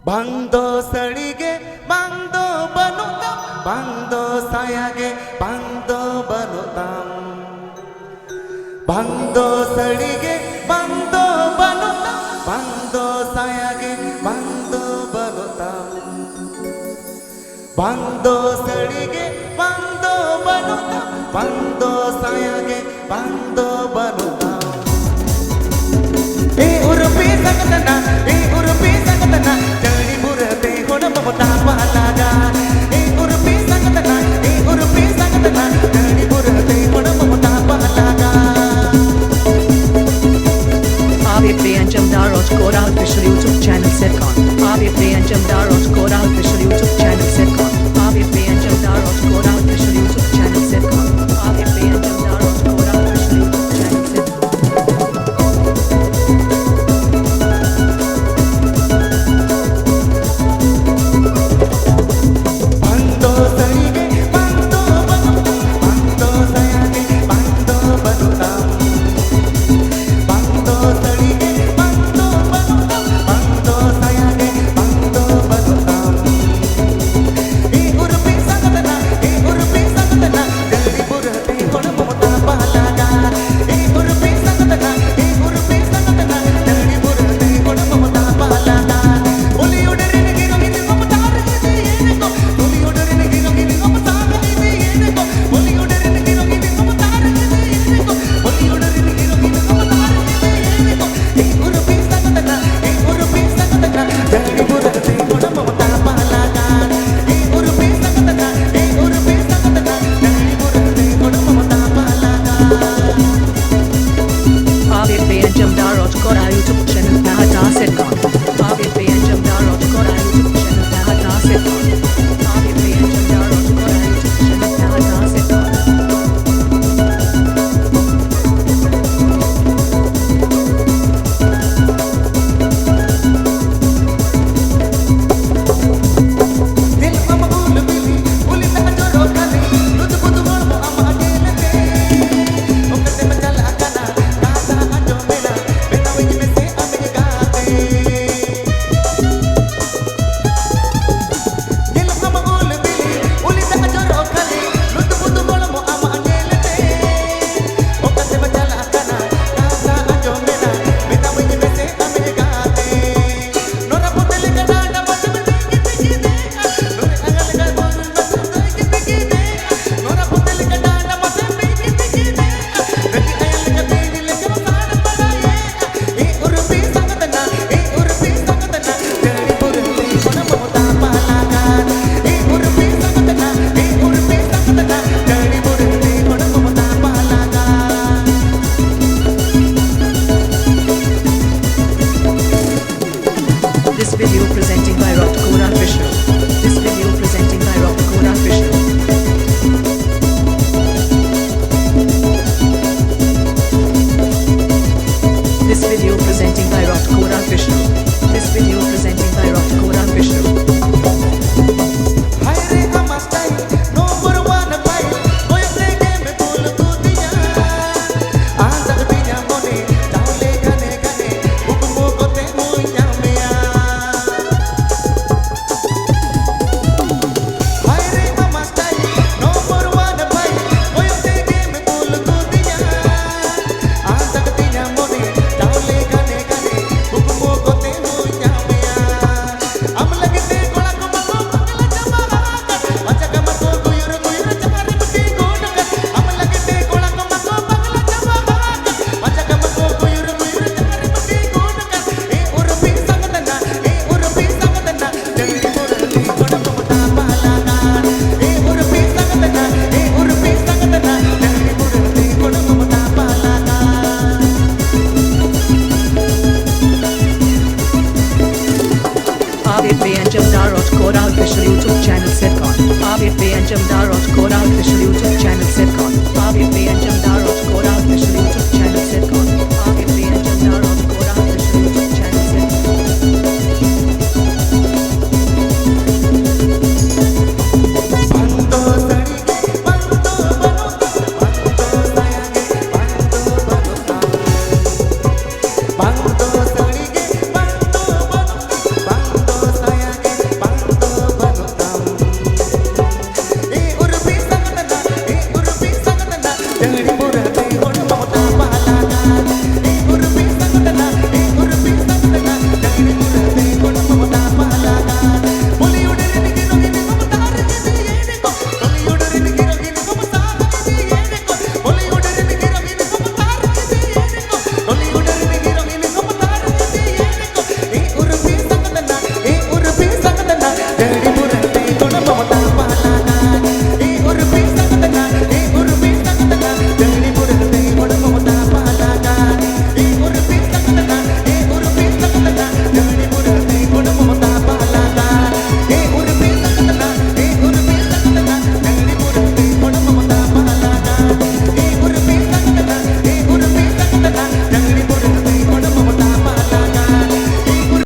Bangdo salige, bangdo banutam, bangdo sayage, bangdo banutam. Bangdo salige, bangdo banutam, bangdo sayage, bangdo banutam. Bangdo salige, bangdo banutam, bangdo sayage, bangdo banutam. Urupi sangatana, urupi sangatana, jani murate hona mamata palaga. Urupi sangatana, jani murate hona mamata palaga. Aave Priyanjam Daroj Kora official YouTube channel Setcon. Aave Priyanjam Daroj Kora official YouTube channel Setcon. Aave Priyanjam Daroj Kora official YouTube channel Setcon. Aave Priyanjam Daroj Kora official YouTube channel Setcon. This video presenting by Rock Kora Official. This video presenting by Rock Kora Official. This video presenting by Rock Kora Official. This video presenting by Rock Kora Official. Aave Priyanjam Daroj Kora official YouTube channel Setcon. Aave Priyanjam Daroj Kora official YouTube channel Setcon. Aave Priyanjam